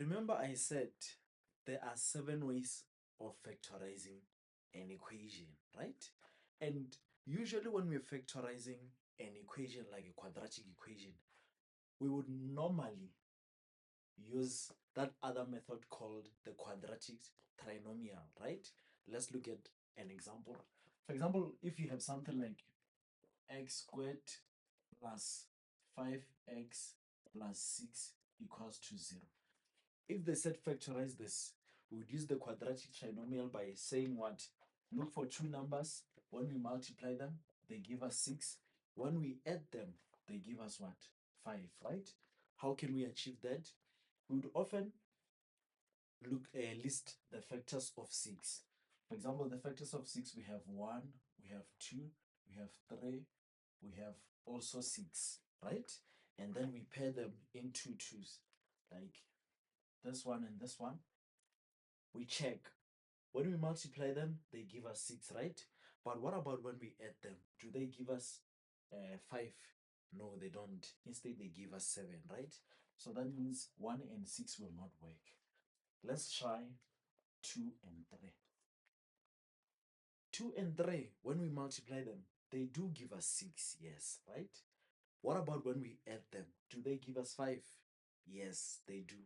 Remember I said there are 7 ways of factorizing an equation, right? And usually when we're factorizing an equation like a quadratic equation, we would normally use that other method called the quadratic trinomial, right? Let's look at an example. For example, if you have something like x squared plus 5x plus 6 equals to 0. If they said factorize this, we would use the quadratic trinomial by saying what? Look for two numbers. When we multiply them, they give us 6. When we add them, they give us what? 5, right? How can we achieve that? We would often list the factors of 6. For example, the factors of 6, we have 1, we have 2, we have 3, we have also 6, right? And then we pair them into 2s, like this one and this one. We check. When we multiply them, they give us 6, right? But what about when we add them? Do they give us 5? No, they don't. Instead, they give us 7, right? So that means 1 and 6 will not work. Let's try 2 and 3. 2 and 3, when we multiply them, they do give us 6, yes, right? What about when we add them? Do they give us 5? Yes, they do.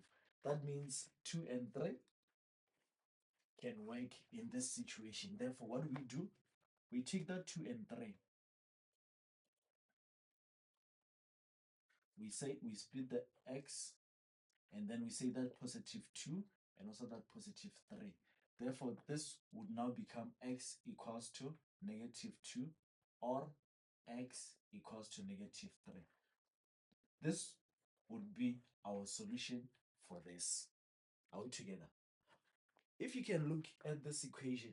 That means 2 and 3 can work in this situation. Therefore, what do? We take that 2 and 3. We say we split the x, and then we say that positive 2 and also that positive 3. Therefore, this would now become x equals to negative 2 or x equals to negative 3. This would be our solution for this. Are we together? If you can look at this equation,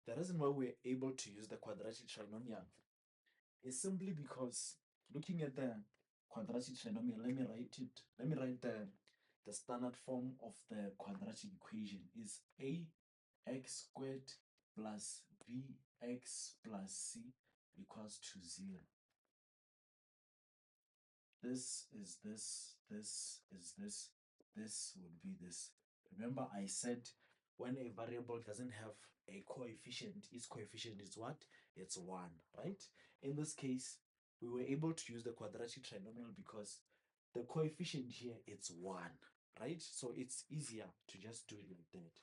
the reason why we're able to use the quadratic trinomial is simply because looking at the quadratic trinomial, let me write the standard form of the quadratic equation is ax squared plus bx plus c equals to 0. This is this is this, this would be this. Remember I said when a variable doesn't have a coefficient, its coefficient is what? It's 1, right? In this case, we were able to use the quadratic trinomial because the coefficient here it's 1, right? So it's easier to just do it like that.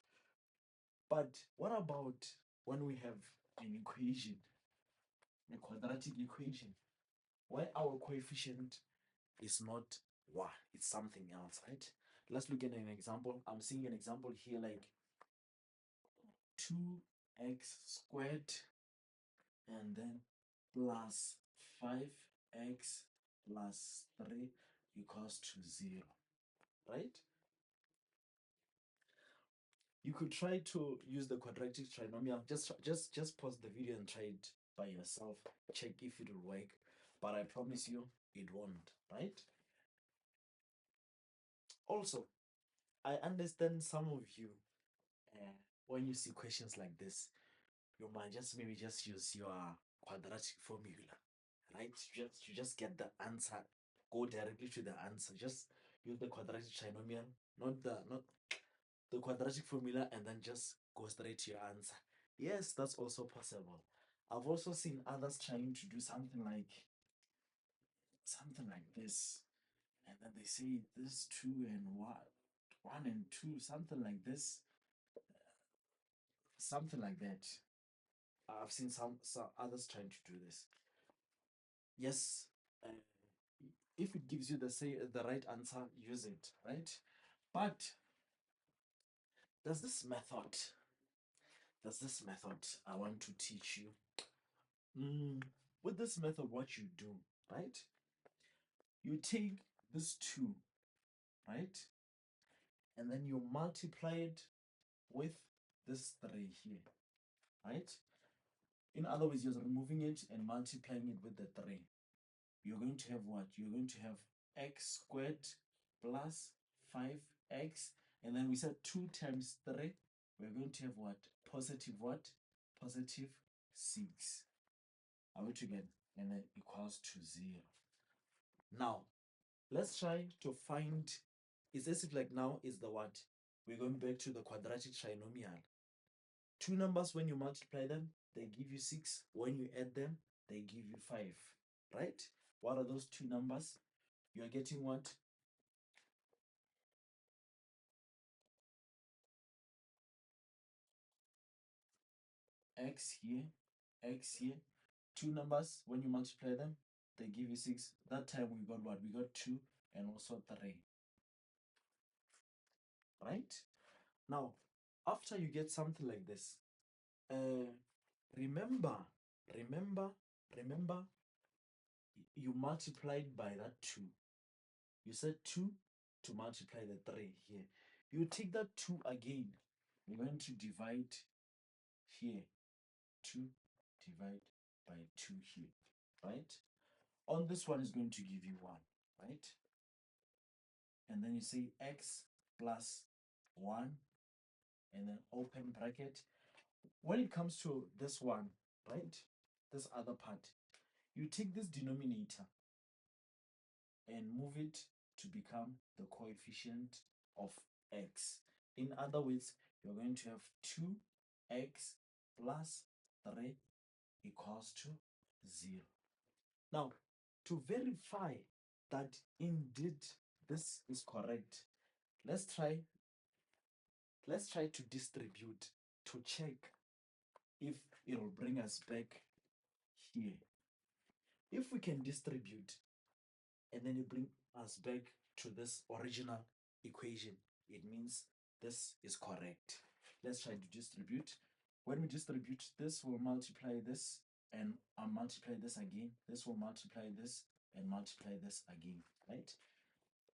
But what about when we have an equation, a quadratic equation, where our coefficient is not 1, it's something else, right? Let's look at an example. I'm seeing an example here like 2x squared and then plus 5x plus 3 equals to 0, right? You could try to use the quadratic trinomial. Just pause the video and try it by yourself. Check if it will work. But I promise you it won't, right? Also, I understand some of you, when you see questions like this, you might maybe just use your quadratic formula, right? You just get the answer, go directly to the answer. Just use the quadratic trinomial, not the quadratic formula, and then just go straight to your answer. Yes, that's also possible. I've also seen others trying to do something like this, and then they say this 2 and 1 and 2, something like this, something like that. I've seen some others trying to do this. Yes, uh, if it gives you the right answer, use it, right? But there's this method. I want to teach you. With this method, what you do, right? You take this 2, right? And then you multiply it with this 3 here, right? In other words, you're removing it and multiplying it with the 3. You're going to have what? You're going to have x squared plus 5x. And then we said 2 times 3. We're going to have what? Positive what? Positive 6. Are we together? And then equals to 0. Now, let's try to find it's as if like now is the what? We're going back to the quadratic trinomial. Two numbers, when you multiply them, they give you 6. When you add them, they give you 5. Right? What are those two numbers? You are getting what? X here, X here. Two numbers, when you multiply them, they give you 6. That time we got what? We got 2 and also 3. Right? Now, after you get something like this, remember, remember, remember, you multiplied by that 2. You said 2 to multiply the 3 here. You take that 2 again. We're going to divide here. 2 divide by 2 here. Right? On this one is going to give you 1. Right? And then you say x plus 1 and then open bracket. When it comes to this one, right? This other part, you take this denominator and move it to become the coefficient of x. In other words, you're going to have 2x plus 3 equals to 0. Now, to verify that indeed this is correct, let's try to distribute to check if it will bring us back here. If we can distribute and then it bring us back to this original equation, it means this is correct. Let's try to distribute. When we distribute, this will multiply this and multiply this again. This will multiply this and multiply this again, right?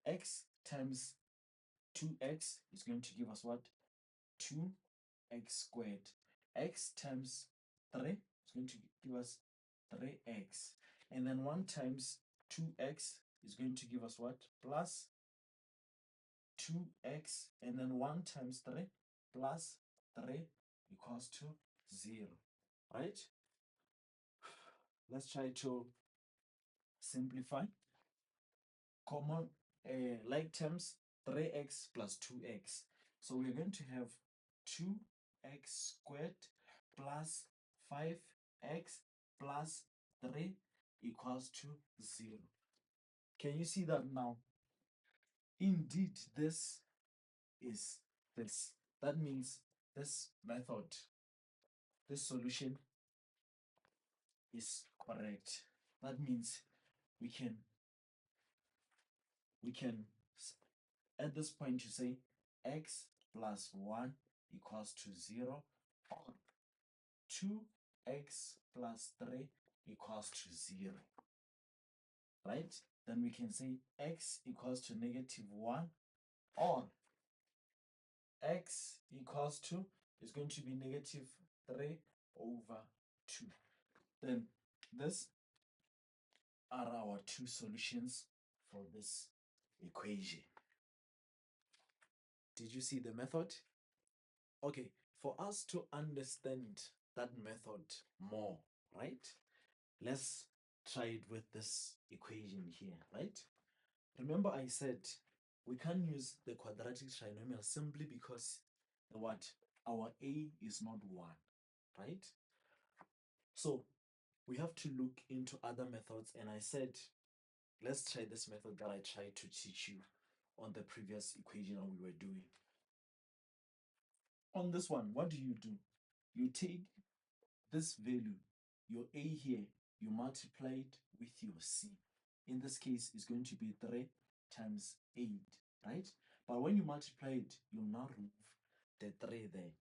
X times 2x is going to give us what? 2x squared. X times 3 is going to give us 3x. And then 1 times 2x is going to give us what? Plus 2x. And then 1 times 3 plus 3 equals to 0. Right? Let's try to simplify. Common like terms, 3x plus 2x. So we're going to have 2x squared plus 5x plus 3 equals to 0. Can you see that now? Indeed, this is this. That means this method, this solution is correct. That means we can at this point you say x plus 1 equals to 0 or 2x plus 3 equals to 0. Right? Then we can say x equals to -1 or x equals to is going to be -3 over 2. Then these are our two solutions for this equation. Did you see the method? Okay, for us to understand that method more, right? Let's try it with this equation here, right? Remember I said we can't use the quadratic trinomial simply because the what? Our a is not 1, right? So we have to look into other methods, and I said let's try this method that I tried to teach you on the previous equation that we were doing. On this one, what do? You take this value, your a here, you multiply it with your c. In this case, it's going to be 3 times 8, right? But when you multiply it, you'll now remove the 3 there.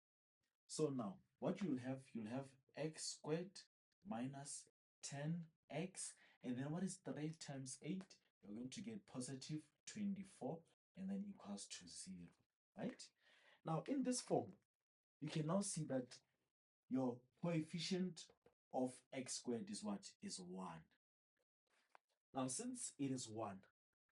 So now, what you'll have x squared minus 10x, and then what is 3 times 8? You're going to get positive 24, and then equals to 0, right? Now, in this form, you can now see that your coefficient of x squared is what? Is 1. Now, since it is 1,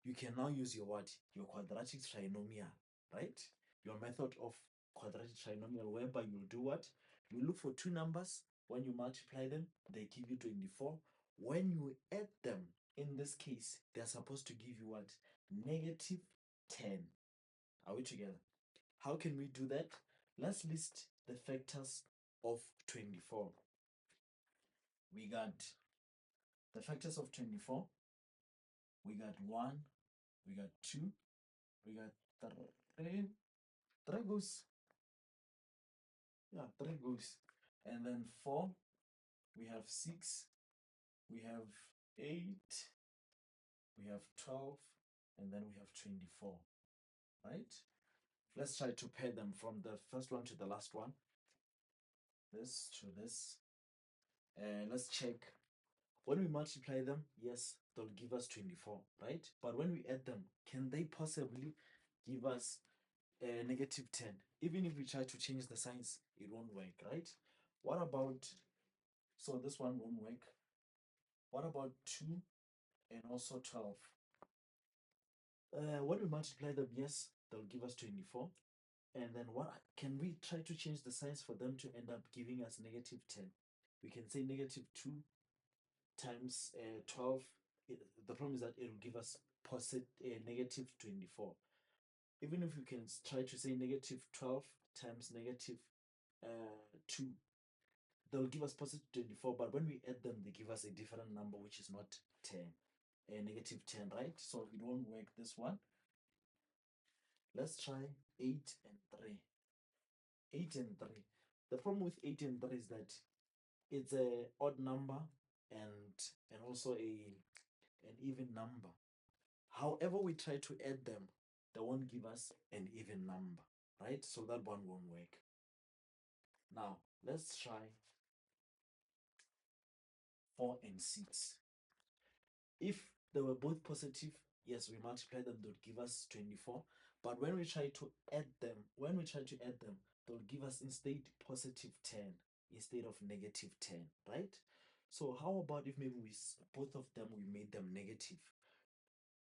you can now use your what? Your quadratic trinomial, right? Your method of quadratic trinomial, whereby you'll do what? You look for two numbers. When you multiply them, they give you 24. When you add them, in this case, they're supposed to give you what? -10. Are we together? How can we do that? Let's list the factors of 24. We got the factors of 24. We got 1, we got 2, we got 3. 3 goes. Yeah, 3 goes. And then 4, we have 6, we have 8, we have 12, and then we have 24, right? Let's try to pair them from the first one to the last one. This to this. Let's check. When we multiply them, yes, they'll give us 24, right? But when we add them, can they possibly give us negative 10? Even if we try to change the signs, it won't work, right? What about, so this one won't work. What about 2 and also 12? When we multiply them, yes, they'll give us 24. And then what can we try to change the signs for them to end up giving us negative 10? We can say negative 2 times 12. The problem is that it will give us negative 24. Even if we can try to say negative 12 times negative 2, they'll give us positive 24, but when we add them, they give us a different number, which is not 10, negative 10, right? So it won't work, this one. Let's try 8 and 3. 8 and 3. The problem with 8 and 3 is that it's a odd number and also an even number. However we try to add them, they won't give us an even number, right? So that one won't work. Now let's try 4 and 6. If they were both positive, yes, we multiply them, they'll give us 24. But when we try to add them, they'll give us instead positive 10 instead of negative 10, right? So how about if maybe both of them, we made them negative?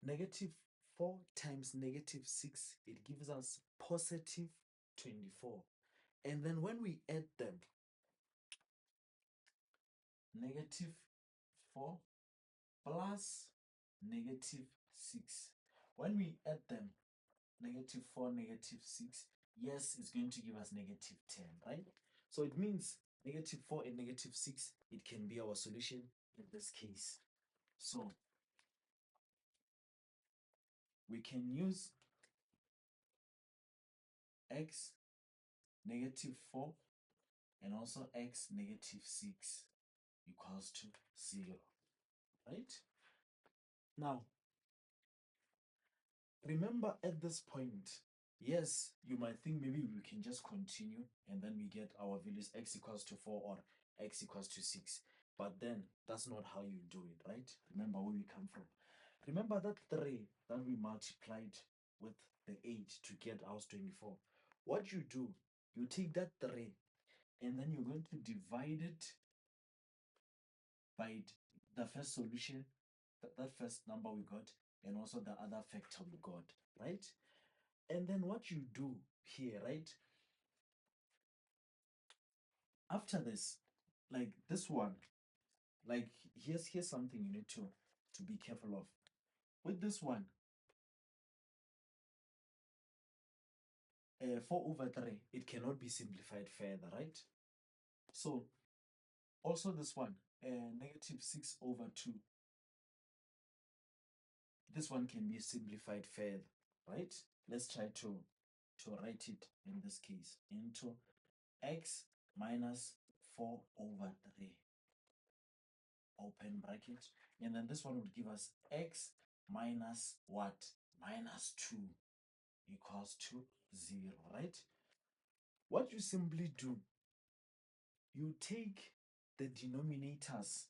Negative 4 times negative 6, it gives us positive 24. And then when we add them, negative 4 plus negative 6. When we add them, negative 4, negative 6, yes, it's going to give us negative 10, right? So it means negative 4 and negative 6, it can be our solution in this case. So we can use x negative 4 and also x negative 6 equals to 0, right? Now, remember at this point, yes, you might think maybe we can just continue and then we get our values x equals to 4 or x equals to 6. But then that's not how you do it, right? Remember where we come from. Remember that 3 that we multiplied with the 8 to get ours 24. What you do, you take that 3 and then you're going to divide it by the first solution, that first number we got, and also the other factor we got, right? And then what you do here, right? After this, like this one, like here's something you need to be careful of. With this one, 4 over 3, it cannot be simplified further, right? So also this one, negative 6 over 2, this one can be simplified further, right? Let's try to write it in this case into x minus 4 over 3, open bracket, and then this one would give us x minus what? Minus 2 equals to 0, right? What you simply do, you take the denominators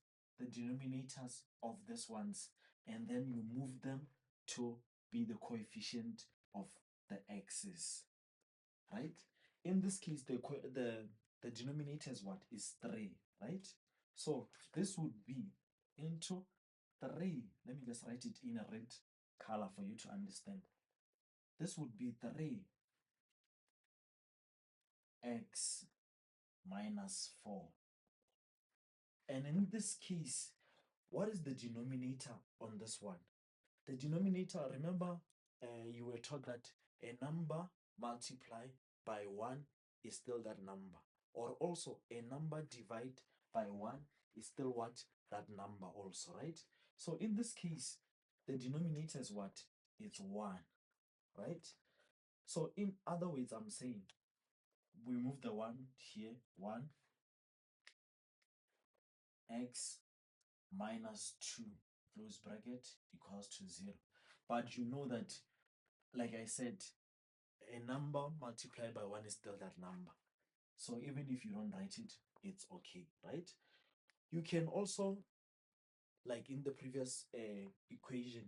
of these ones, and then you move them to be the coefficient of the x's, right? In this case, the denominator is what? Is 3, right? So this would be into 3. Let me just write it in a red color for you to understand. This would be 3x minus 4. And in this case, what is the denominator on this one? The denominator, remember, you were taught that a number multiplied by 1 is still that number. Or also a number divided by 1 is still what? That number also, right? So in this case, the denominator is what? It's 1, right? So in other words, I'm saying we move the 1 here, 1 x minus 2 close bracket equals to 0. But you know that, like I said, a number multiplied by 1 is still that number. So even if you don't write it, it's okay, right? You can also, like in the previous equation,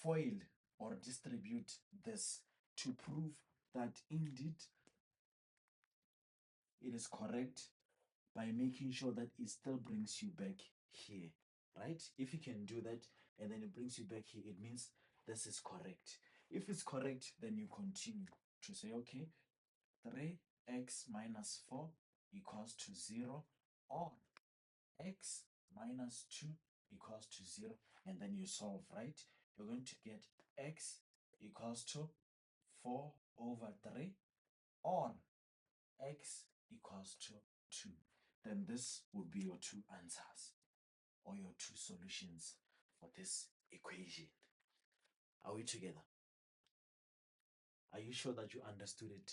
FOIL or distribute this to prove that indeed it is correct by making sure that it still brings you back here, right? If you can do that and then it brings you back here, it means this is correct. If it's correct, then you continue to say, okay, 3x minus 4 equals to 0, or x minus 2 equals to 0, and then you solve, right? You're going to get x equals to 4 over 3, or x equals to 2. Then this would be your two answers or your two solutions for this equation. Are we together? Are you sure that you understood it?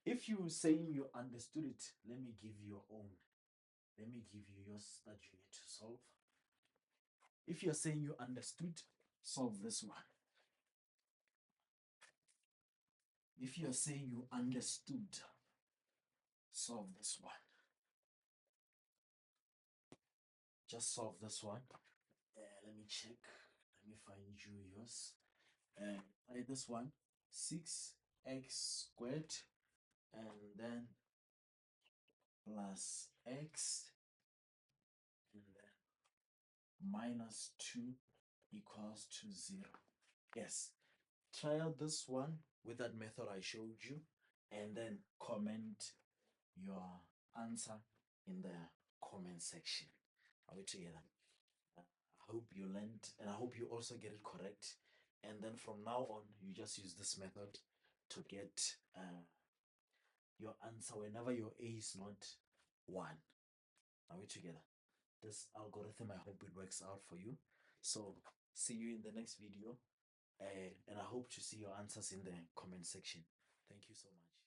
If you saying you understood it, let me give you your own. Let me give you yours that you need to solve. If you're saying you understood, solve this one. If you're saying you understood, solve this one. Just solve this one. Let me check. Let me find you yours. Try this one. 6x squared and then plus x and then minus 2 equals to 0. Yes. Try out this one with that method I showed you and then comment your answer in the comment section. Are we together? I hope you learned and I hope you also get it correct. And then from now on, you just use this method to get your answer whenever your A is not 1. Are we together? This algorithm, I hope it works out for you. So see you in the next video, and I hope to see your answers in the comment section. Thank you so much.